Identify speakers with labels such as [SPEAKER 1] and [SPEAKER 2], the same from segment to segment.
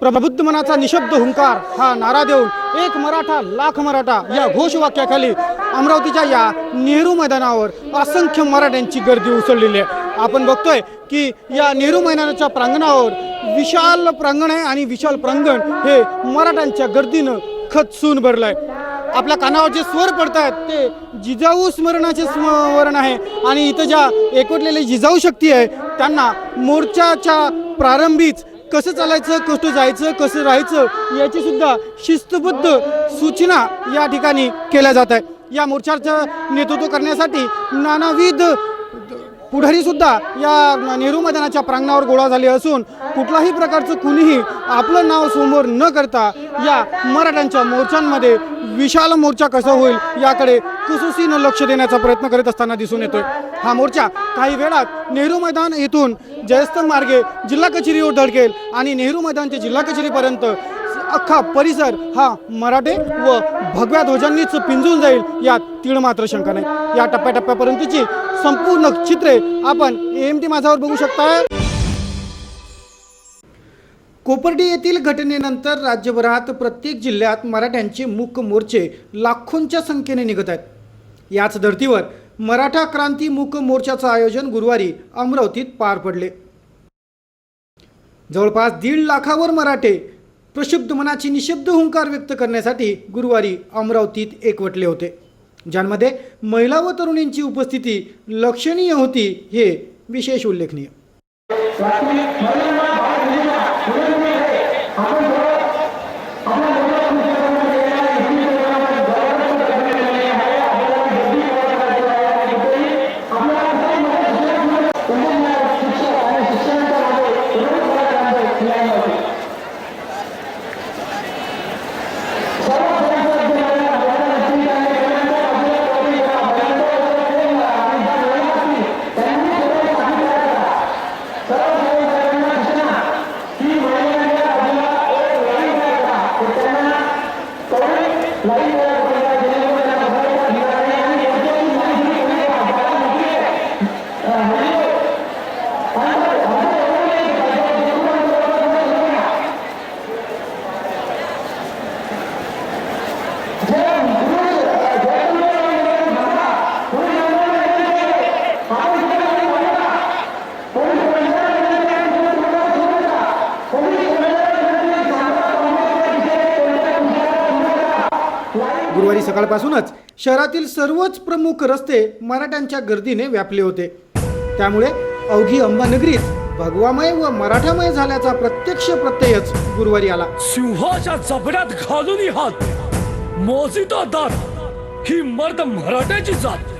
[SPEAKER 1] प्रबुद्ध मनाचा निशब्द हुंकार हा नारा देऊन एक मराठा लाख मराठा या घोषवाक्याखाली अमरावतीच्या या नेहरू मैदानावर असंख्य मराठ्यांची गर्दी उसळलेली आहे। आपण बघतोय की या नेहरू मैदानाच्या प्रांगणावर विशाल प्रांगण आहे आणि विशाल प्रांगण हे मराठ्यांच्या गर्दीनं खचून भरलंय। आपल्या कानावर जे स्वर पडतात ते जिजाऊ स्मरणाचे स्मरण आहे आणि इथं ज्या एकवटलेली जिजाऊ शक्ती आहे त्यांना मोर्चाच्या प्रारंभीच कसं चालायचं, कसं जायचं, कसं राहायचं याची सुद्धा शिस्तबद्ध सूचना या ठिकाणी केल्या जात आहे। या मोर्चाचं नेतृत्व करण्यासाठी नानाविध पुढारी सुद्धा या नेहरू मैदानाच्या प्रांगणावर गोळा झाले असून कुठल्याही प्रकारचं कुणीही आपलं नाव समोर न करता या मराठ्यांच्या मोर्चांमध्ये विशाल मोर्चा कसा होईल याकडे कुसूसीनं लक्ष देण्याचा प्रयत्न करीत असताना दिसून येतोय। हा मोर्चा काही वेळात नेहरू मैदान येथून जयस्तंभ मार्गे जिल्हा कचेरीवर धडकेल आणि नेहरू मैदान ते जिल्हा कचेरीपर्यंत अख्खा परिसर हा मराठे व भगव्या ध्वजांनीच पिंजून जाईल यात तीळ मात्र शंका नाही। या टप्प्याटप्प्यापर्यंतची संपूर्ण चित्रे आपण AMT माझावर बघू शकता। कोपर्डी येथील घटनेनंतर राज्यभरात प्रत्येक जिल्ह्यात मराठ्यांचे मूक मोर्चे लाखोंच्या संख्येने निघत आहेत। याच धर्तीवर मराठा क्रांती मूक मोर्चाचं आयोजन गुरुवारी अमरावतीत पार पडले। जवळपास 1.5 लाखावर मराठे प्रक्षुब्ध मनाची निशब्द हुंकार व्यक्त करण्यासाठी गुरुवारी अमरावतीत एकवटले होते, ज्यांमध्ये महिला व तरुणींची उपस्थिती लक्षणीय होती हे विशेष उल्लेखनीय। गुरुवारी सकाळपासूनच शहरातील सर्वच प्रमुख रस्ते मराठ्यांच्या गर्दीने व्यापले होते, त्यामुळे अवघी अंबानगरीत भगवामय व मराठामय झाल्याचा प्रत्यक्ष प्रत्ययच गुरुवारी आला।
[SPEAKER 2] सिंहाच्या जबड्यात घालून हात मोजितो दात ही मर्द मराठ्याची जात।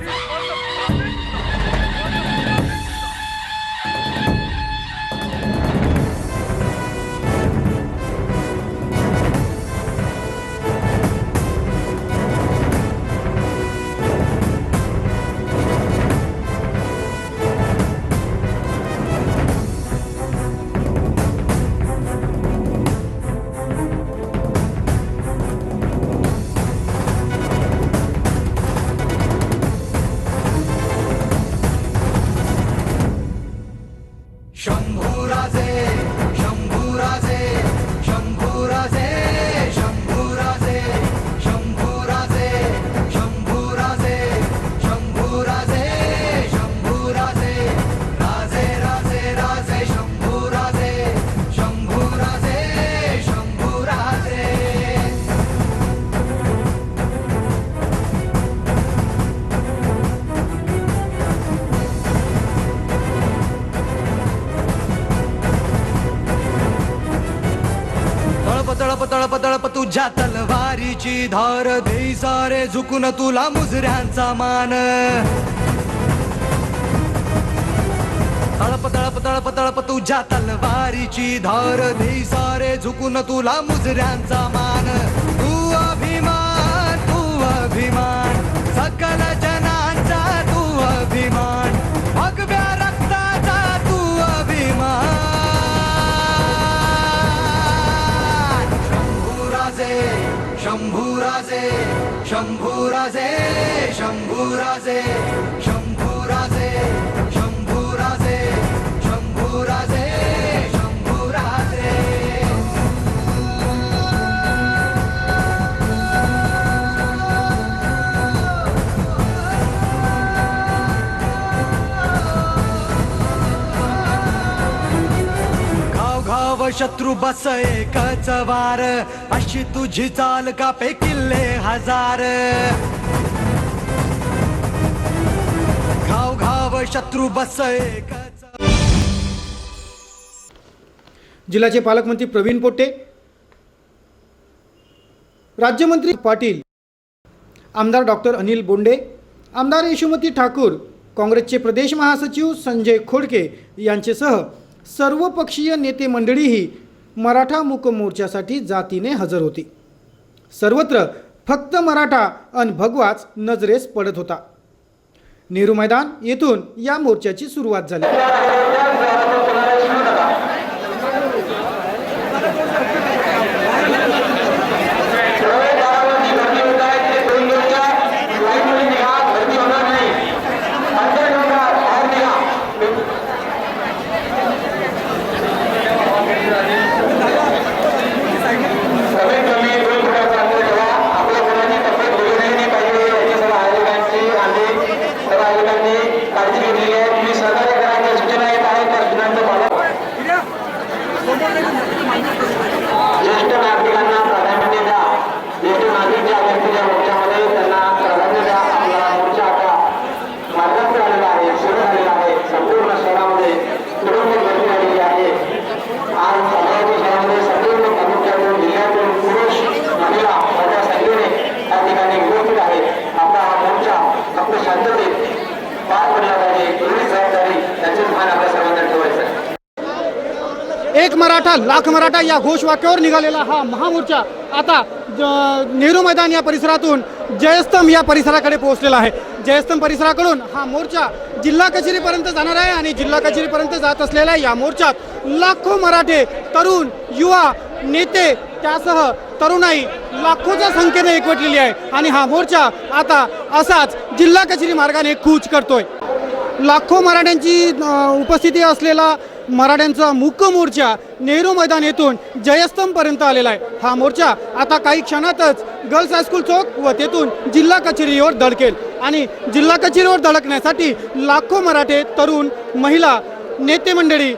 [SPEAKER 3] तळप तळप तुझ्या तलवारीची धार देई सारे झुकून तुला मुजऱ्यांचा मान। तळप तळप तळप तळप तुझ्या तलवारीची धार देई सारे झुकून तुला मुजऱ्यांचा मान। तू अभिमान, तू अभिमान, सकल जनांचा तू अभिमान, भगव्या रक्ताचा तू अभिमान। शंभूराजे शंभूराजे शंभूराजे शंभूराजे शंभूराजे शंभूराजे शंभूराजे घाव शत्रू बस एकच वार, अशी तुझी चाल कापे किल्ले हजार. घाव घाव शत्रू बस एकच.
[SPEAKER 1] जिल्ह्याचे पालकमंत्री प्रवीण पोट्टे, राज्यमंत्री पाटील, आमदार डॉक्टर अनिल बोंडे, आमदार यशोमती ठाकूर, काँग्रेसचे प्रदेश महासचिव संजय खोडके यांचेसह सर्वपक्षीय नेते मंडळीही मराठा मूक मोर्चासाठी जातीने हजर होती. सर्वत्र फक्त मराठा अन भगवाच नजरेस पडत होता. नेहरू मैदान येथून या मोर्चाची सुरुवात झाली.
[SPEAKER 4] ज्येष्ठ नागरिकांना प्राधान्य द्या. ज्येष्ठ नागरिक ज्या व्यक्तीच्या मोर्चामध्ये त्यांना प्राधान्य द्या. आपला मोर्चा आता मार्गात आलेला आहे, सुरू झालेला आहे. संपूर्ण शहरामध्ये तुरंत गर्दी झालेली आहे. आज अमरावती शहरामध्ये संपूर्ण तालुक्यातून जिल्ह्यातून पुरुष महिला मोठ्या संख्येने या ठिकाणी उपस्थित आहेत. आपला हा मोर्चा फक्त शांततेत पार पडला पाहिजे एवढी जबाबदारी त्याचेच भान आपल्या सर्वांना ठेवायचं आहे.
[SPEAKER 1] एक मराठा लाख मराठा या घोषवाक्यावर निघालेला हा महामोर्चा आता नेहरू मैदान या परिसरातून जयस्तंभ या परिसराकडे पोहोचलेला आहे. जयस्तंभ परिसराकडून हा मोर्चा जिल्हा कचेरीपर्यंत जाणार आहे आणि जिल्हा कचेरीपर्यंत जात असलेल्या या मोर्चात लाखो मराठे, तरुण, युवा, नेते त्यासह तरुणाई लाखोच्या संख्येने एकवटलेली आहे आणि हा मोर्चा आता असाच जिल्हा कचेरी मार्गाने कूच करतोय. लाखो मराठ्यांची उपस्थिती असलेला मराठ्यांचा मूक मोर्चा नेहरू मैदान येथून जयस्तंभपर्यंत आलेला आहे. हा मोर्चा आता काही क्षणातच गर्ल्स हायस्कूल चौक व तेथून जिल्हा कचेरीवर धडकेल आणि जिल्हा कचेरीवर धडकण्यासाठी लाखो मराठे, तरुण, महिला, नेते मंडळी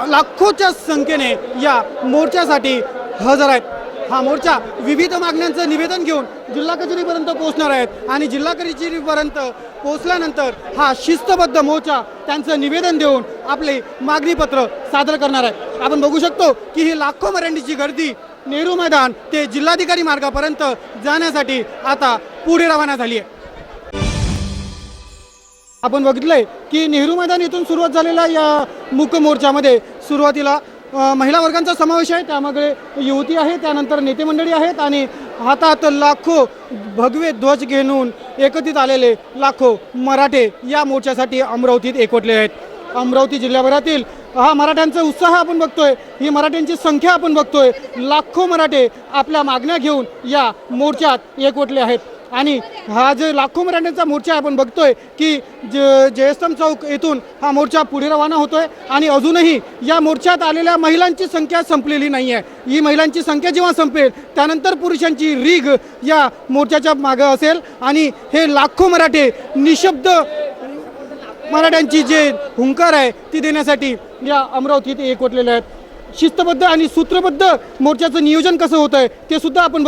[SPEAKER 1] लाखोच्या संख्येने या मोर्चासाठी हजर आहेत. हा मोर्चा विविध मागण्यांचं निवेदन घेऊन जिल्हा कचेरीपर्यंत पोहोचणार आहेत आणि जिल्हा कचेरीपर्यंत पोहोचल्यानंतर हा शिस्तबद्ध मोर्चा त्यांचं निवेदन देऊन आपले मागणीपत्र सादर करणार आहे. आपण बघू शकतो की ही लाखो मराठ्यांची गर्दी नेहरू मैदान ते जिल्हाधिकारी मार्गापर्यंत जाण्यासाठी आता पुढे रवाना झाली आहे. आपण बघितलंय की नेहरू मैदान येथून सुरुवात झालेल्या या मूक मोर्चामध्ये सुरुवातीला महिला वर्गांचा समावेश आहे, त्यामध्ये युवती आहे, त्यानंतर नेते मंडळी आहेत आणि हातात लाखो भगवे ध्वज घेऊन एकत्रित आलेले लाखो मराठे या मोर्चासाठी अमरावतीत एकवटले आहेत. अमरावती जिल्ह्याभरातील हा मराठ्यांचा उत्साह आपण बघतोय, ही मराठ्यांची संख्या आपण बघतोय. लाखो मराठे आपल्या मागण्या घेऊन या मोर्चात एकवटले आहेत आणि हा जे लाखो मराठ्यांचा मोर्चा आपण बघतोय की जयस्तंभ चौक येथून हा मोर्चा पुढे रवाना होतोय आणि अजूनही या मोर्चात आलेल्या महिलांची संख्या संपलेली नाही आहे. ही महिलांची संख्या जेव्हा संपेल त्यानंतर पुरुषांची रीग या मोर्चाच्या मागं असेल आणि हे लाखो मराठे निशब्द मराठ्यांची जे हुंकार आहे ती देण्यासाठी या अमरावतीत एकवटलेले आहेत. शिस्तबद्ध आणि सूत्रबद्ध मोर्चाचं नियोजन कसं होतं आहे ते सुद्धा आपण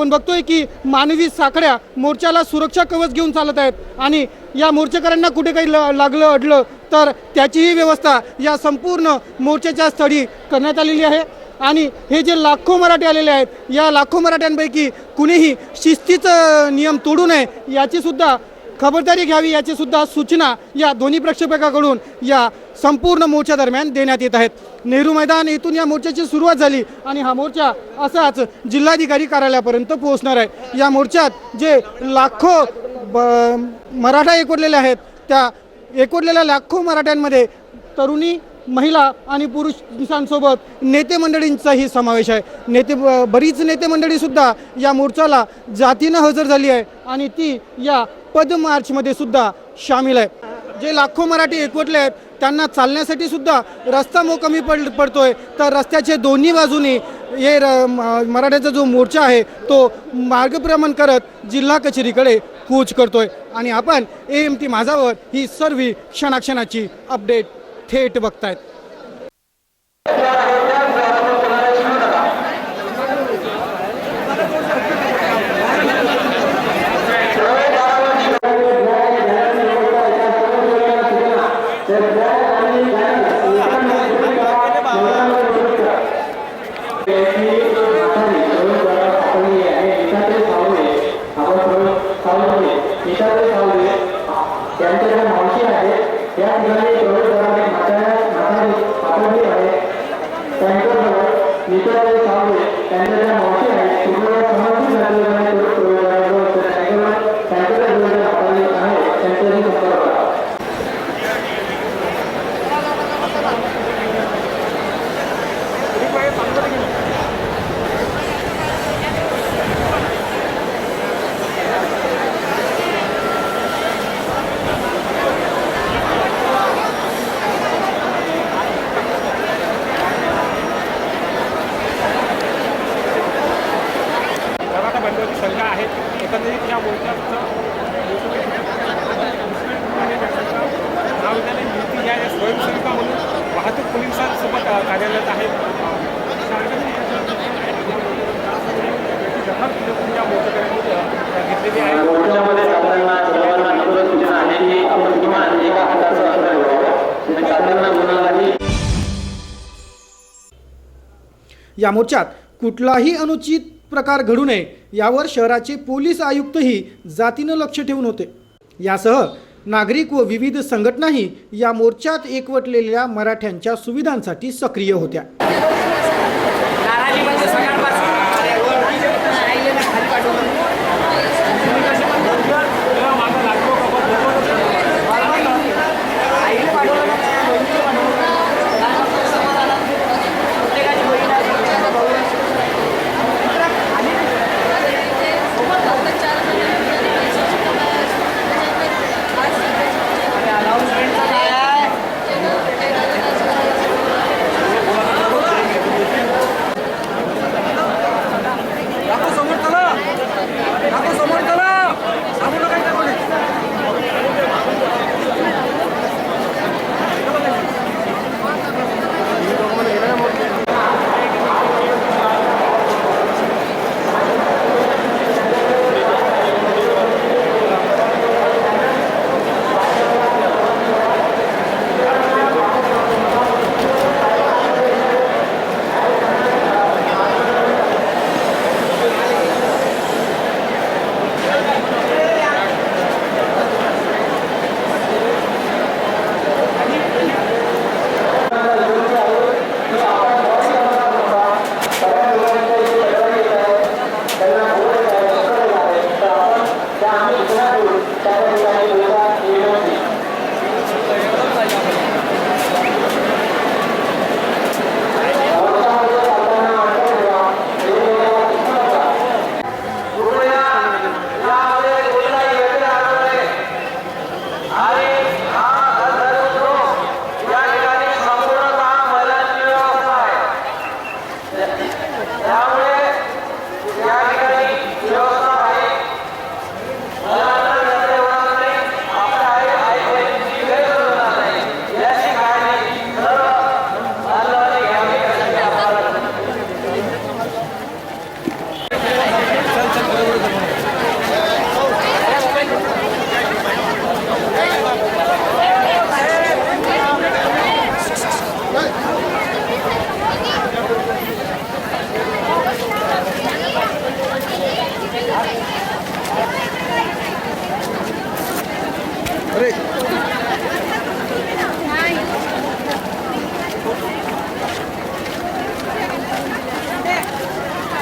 [SPEAKER 1] बघतोय की मानवी साखळ्या मोर्चाला सुरक्षा कवच घेऊन चालत आहेत आणि या मोर्चेकऱ्यांना कुठे काही लागलं अडलं तर त्याचीही व्यवस्था या संपूर्ण मोर्चाच्या स्थळी करण्यात आलेली आहे. आणि हे जे लाखो मराठे आलेले आहेत या लाखो मराठ्यांपैकी कुणीही शिस्तीचा नियम तोडू नये याची सुद्धा खबरदारी घ्यावी याची सुद्धा सूचना या दोन्ही प्रक्षेपकाकडून या संपूर्ण मोर्चा दरम्यान देण्यात येत आहेत. नेहरू मैदान येथून या मोर्चाची सुरुवात झाली आणि हा मोर्चा असाच जिल्हाधिकारी कार्यालयापर्यंत पोहोचणार आहे. या मोर्चात जे लाखो मराठा एकवटलेले आहेत त्या एकवटलेल्या लाखो मराठ्यांमध्ये तरुणी, महिला आणि पुरुषांसोबत नेते मंडळींचाही समावेश आहे. बरीच नेते मंडळीसुद्धा या मोर्चाला जातीनं हजर झाली आहे आणि ती या पदमार्चमध्ये सुद्धा सामील आहे. जे लाखो मराठी एकवटले आहेत त्यांना चालण्यासाठी सुद्धा रस्ता कमी पडतोय तर रस्त्याचे दोन्ही बाजूनी हे मराठ्याचा जो मोर्चा आहे तो मार्गक्रमण करत जिल्हा कचेरीकडे कूच करतोय आणि आपण AMT माझावर ही सर्व क्षणाक्षणाची अपडेट थेट बघतायत.
[SPEAKER 4] त्यांच्या मावशी आहेत त्या ठिकाणी प्रवेशद्वाराने सापडली आहे. त्यांच्याजवळ निशाचे सावळे त्यांच्या मावशी आहेत तुम्हाला समजून त्यांच्याकडे सापडले आहे त्यांच्याशी संपर्क करा.
[SPEAKER 5] मराठा बंधूंची शंका आहे. एकंदरीत या मोर्चाचं महाविद्यालयीन युती या स्वयंसेविका म्हणून वाहतूक पोलिसांसोबत कार्यरत आहेत. या मोर्चेकऱ्यांनी घेतलेली आहे.
[SPEAKER 4] मोर्चामध्ये जाताना सर्वांना अनुरोध सूचना आहे की आपण किमान एका हाताचं अंतर ठेवावं. जाताना कोणालाही
[SPEAKER 1] या मोर्चात कुठलाही अनुचित प्रकार घडू नये यावर शहराचे पोलीस आयुक्तही जातीनं लक्ष ठेवून होते. यासह नागरिक व विविध संघटनाही या मोर्चात एकवटलेल्या मराठ्यांच्या सुविधांसाठी सक्रिय होत्या.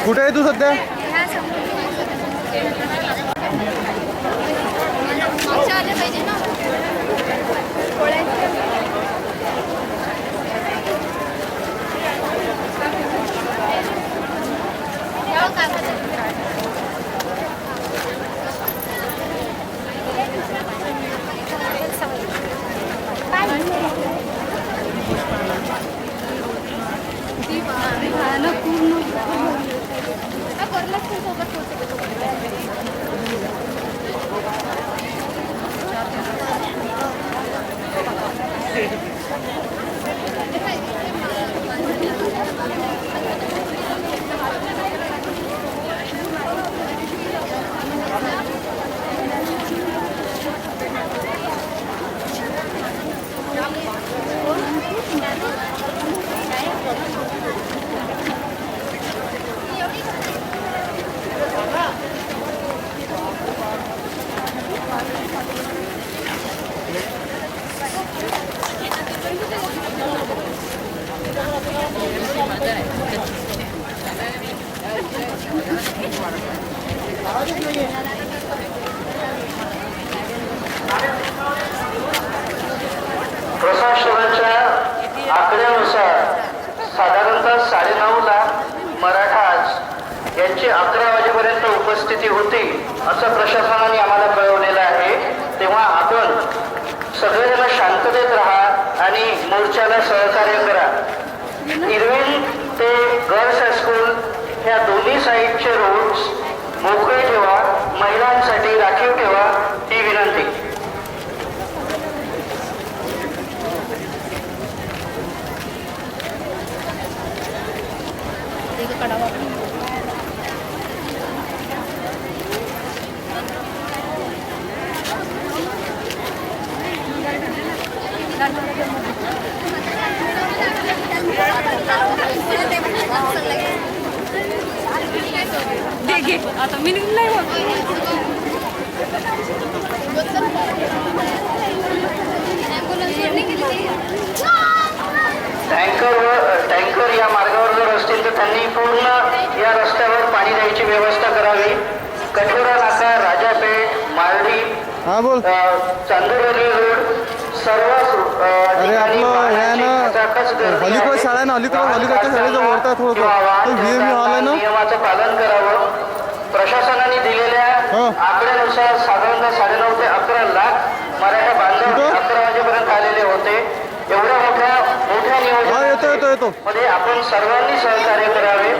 [SPEAKER 5] कुठे आहे तू सध्या?
[SPEAKER 6] प्रशासनाच्या आकड्यानुसार साधारणतः 9.5 लाख मराठा आज यांची 11 वाजेपर्यंत उपस्थिती होती असं प्रशासनाने आम्हाला कळवलेलं आहे. तेव्हा आपण सगळेजण शांततेत राहा आणि मोर्चाला सहकार्य करा. इरविन ते गर्ल्स हायस्कूल ह्या दोन्ही साईडचे रोड्स मोकळे ठेवा, महिलांसाठी राखीव ठेवा ही विनंती.
[SPEAKER 7] आता मी नाही होत.
[SPEAKER 6] टँकर या मार्गावर जर असतील तर त्यांनी पूर्ण या रस्त्यावर पाणी द्यायची व्यवस्था करावी. कठोरा नाका, राजापेठ, मारडी,
[SPEAKER 1] हा बोल.
[SPEAKER 6] चांदुरली रोड सर्व
[SPEAKER 1] अरे आपलं हे ना अलीकडे शाळा आहे ना, अलीकडच्या शाळेचं वरता थोडं तो व्हीएम हॉल आहे ना.
[SPEAKER 6] नियमाचं पालन करावं. प्रशासनाने दिलेल्या आकड्यानुसार साधारणतः 9.5 ते 11 लाख मराठा बांधव 11 वाजेपर्यंत आलेले होते. एवढ्या मोठ्या नियोजन मध्ये आपण सर्वांनी सहकार्य करावे.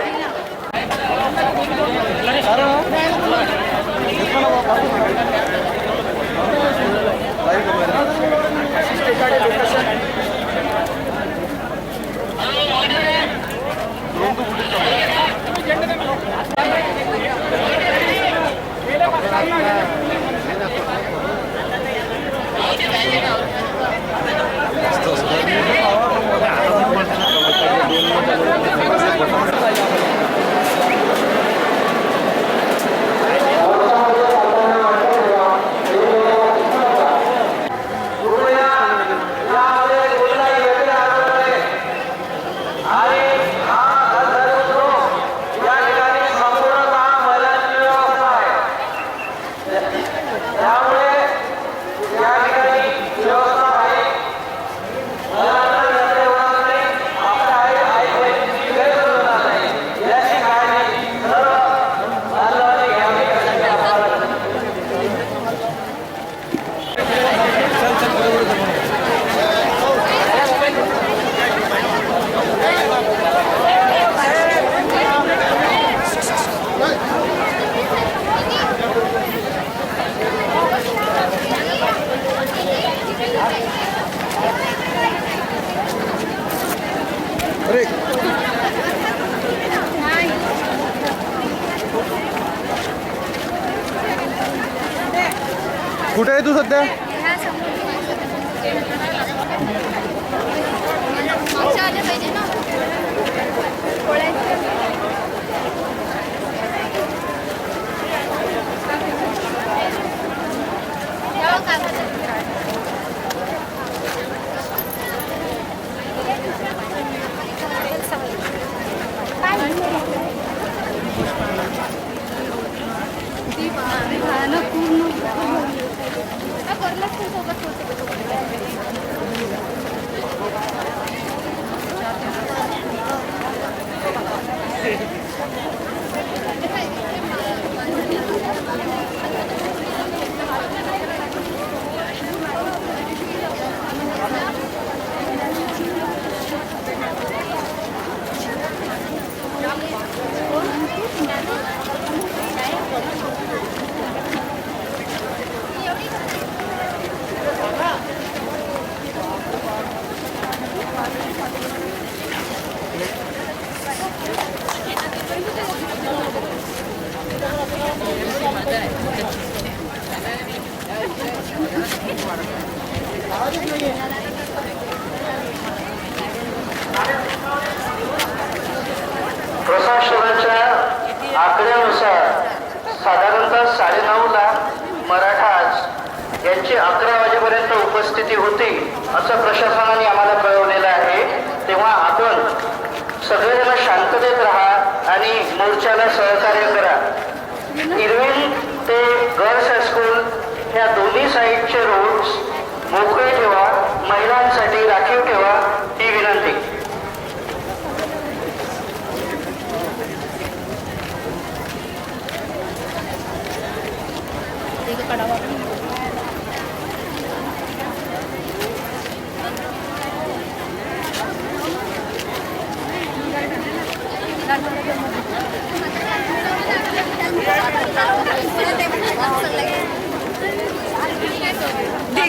[SPEAKER 1] कुठे आहे तू सध्या? प्रशासनाच्या आकड्यानुसार साधारणतः 9.5 लाख मराठा आज यांची 11 वाजेपर्यंत उपस्थिती होती असं प्रशासनाने आम्हाला कळवलेलं आहे. तेव्हा आपण सगळेजण शांततेत राहा आणि मोर्चाला सहकार्य करा.
[SPEAKER 6] इरविन ते गर्ल्स हायस्कूल ह्या दोन्ही साईडचे रोड्स मोकळे ठेवा, महिलांसाठी राखीव ठेवा ही विनंती.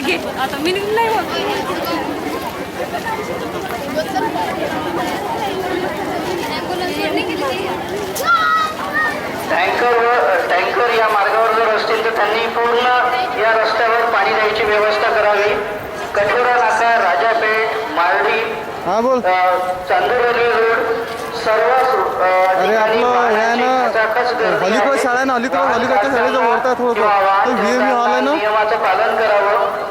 [SPEAKER 7] घे आता मी नाही होत.
[SPEAKER 6] टँकर या मार्गावर जर असतील तर त्यांनी पूर्ण या रस्त्यावर पाणी द्यायची व्यवस्था करावी. कठोरा नाका, राजापेठ, मार्डी,
[SPEAKER 1] हा बोल.
[SPEAKER 6] चांदुरली रोड सर्व
[SPEAKER 1] अरे आपलं हे ना अलीकडे शाळा आहे ना, अलीकडच्या शाळेचं वरता थोडं हॉल आहे ना,
[SPEAKER 6] नियमाचं पालन करावं.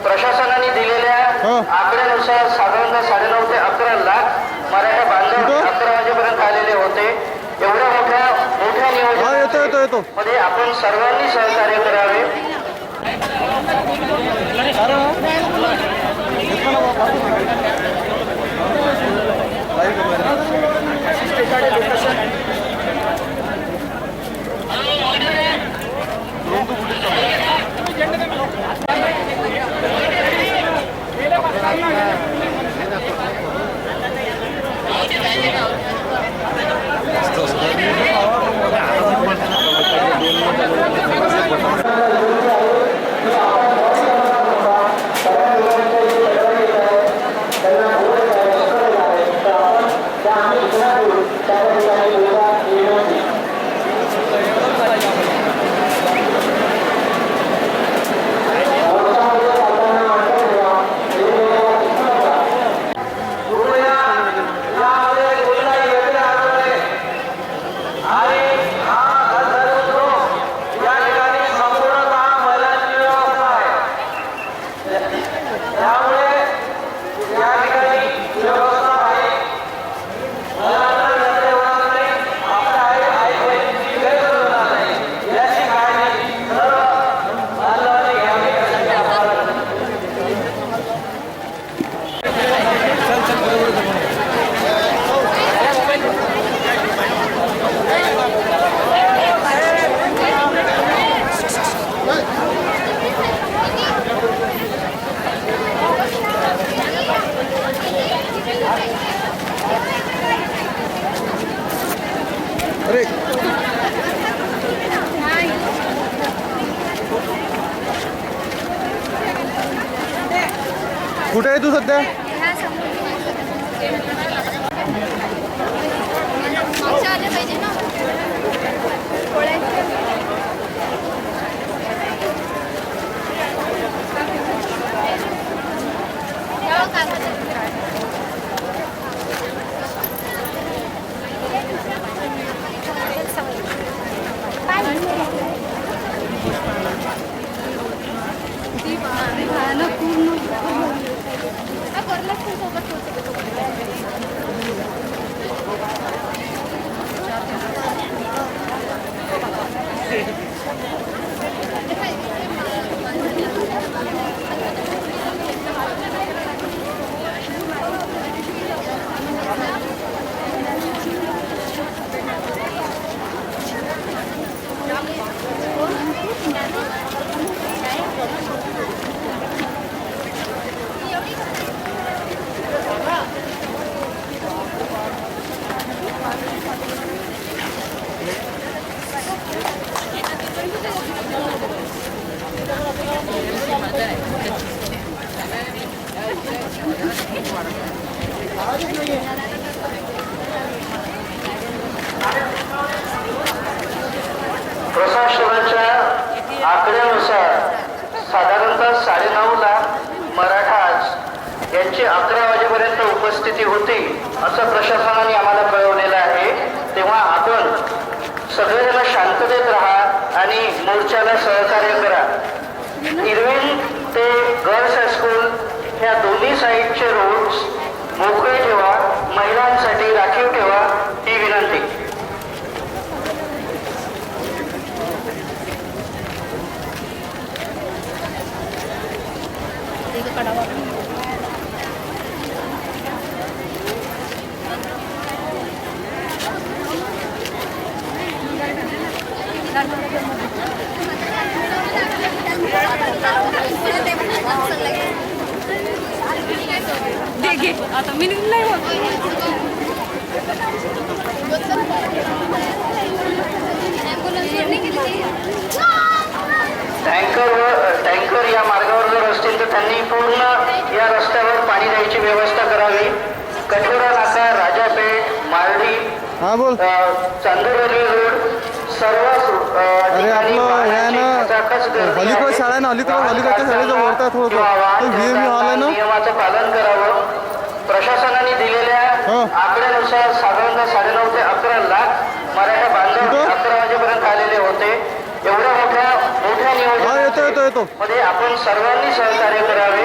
[SPEAKER 6] प्रशासनाने दिलेल्या आकड्यानुसार साधारणतः 9.5 ते 11 लाख मराठा बांधव 11 वाजेपर्यंत आलेले होते. एवढ्या मोठ्या नियोजन मध्ये आपण सर्वांनी सहकार्य करावे.
[SPEAKER 1] कुठे आहे तू सध्या?
[SPEAKER 7] पाहिजे ना
[SPEAKER 6] प्रशासनाच्या आकड्यानुसार साधारणतः 9.5 लाख मराठा आज यांची 11 वाजेपर्यंत उपस्थिती होती असं प्रशासनाने आम्हाला कळवलेलं आहे. तेव्हा आपण सगळेजण शांततेत राहा आणि मोर्चाला सहकार्य करा. इरविन ते गर्ल्स हायस्कूल ह्या दोन्ही साईडचे रोड्स मोकळे ठेवा, महिलांसाठी राखीव ठेवा ही विनंती.
[SPEAKER 7] दे घे आता मी नाही होत.
[SPEAKER 6] टँकर या मार्गावर जर असतील तर त्यांनी पूर्ण या रस्त्यावर पाणी द्यायची व्यवस्था करावी. कठोरा नाका, राजापेठ, मार्डी,
[SPEAKER 1] हा बोल.
[SPEAKER 6] चांदुरली रोड सर्व
[SPEAKER 1] अरे आपलं हे ना अलीकडे शाळा ना अलीकडच्या शाळेचं वरता थोडं ना
[SPEAKER 6] नियमाचं पालन करावं. प्रशासनाने दिलेल्या आकड्यानुसार साधारणतः 9.5 ते 11 लाख मराठा बांधव 11 वाजेपर्यंत आलेले होते. एवढ्या मोठ्या नियोजन मध्ये आपण सर्वांनी सहकार्य करावे.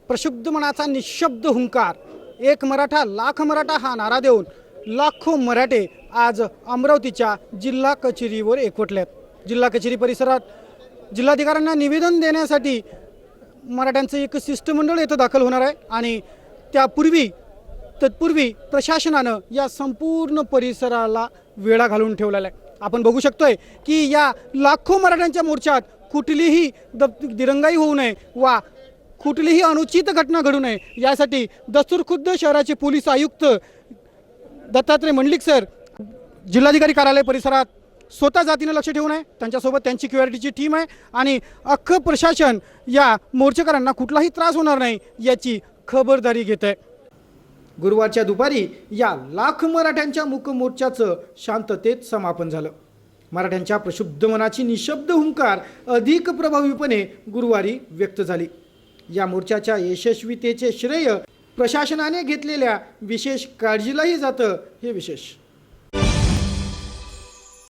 [SPEAKER 1] प्रक्षुब्ध मनाचा निशब्द हुंकार, एक मराठा लाख मराठा हा नारा देऊन लाखो मराठे आज अमरावतीच्या जिल्हा कचेरीवर एकवटल्यात. जिल्हा कचेरी परिसरात जिल्हाधिकाऱ्यांना निवेदन देण्यासाठी मराठ्यांचं एक शिष्टमंडळ येथे दाखल होणार आहे आणि तत्पूर्वी प्रशासनानं या संपूर्ण परिसराला वेढा घालून ठेवलेला आहे. आपण बघू शकतोय की या लाखो मराठ्यांच्या मोर्चात कुठलीही दिरंगाई होऊ नये वा कुठलीही अनुचित घटना घडू नये यासाठी दस्तूरखुद्द शहराचे पोलीस आयुक्त दत्तात्रय मंडलिक सर जिल्हाधिकारी कार्यालय परिसरात स्वतः जातीनं लक्ष ठेवून आहे. त्यांच्यासोबत त्यांची क्युआरटीची टीम आहे आणि अख्खं प्रशासन या मोर्चेकरांना कुठलाही त्रास होणार नाही याची खबरदारी घेत आहे. गुरुवारच्या दुपारी या लाख मराठ्यांच्या मूक मोर्चाचं शांततेत समापन झालं. मराठ्यांच्या प्रक्षुब्ध मनाची निशब्द हुंकार अधिक प्रभावीपणे गुरुवारी व्यक्त झाली. या मोर्चाच्या यशस्वीतेचे श्रेय प्रशासनाने घेतलेल्या विशेष काळजीलाही जातं हे विशेष.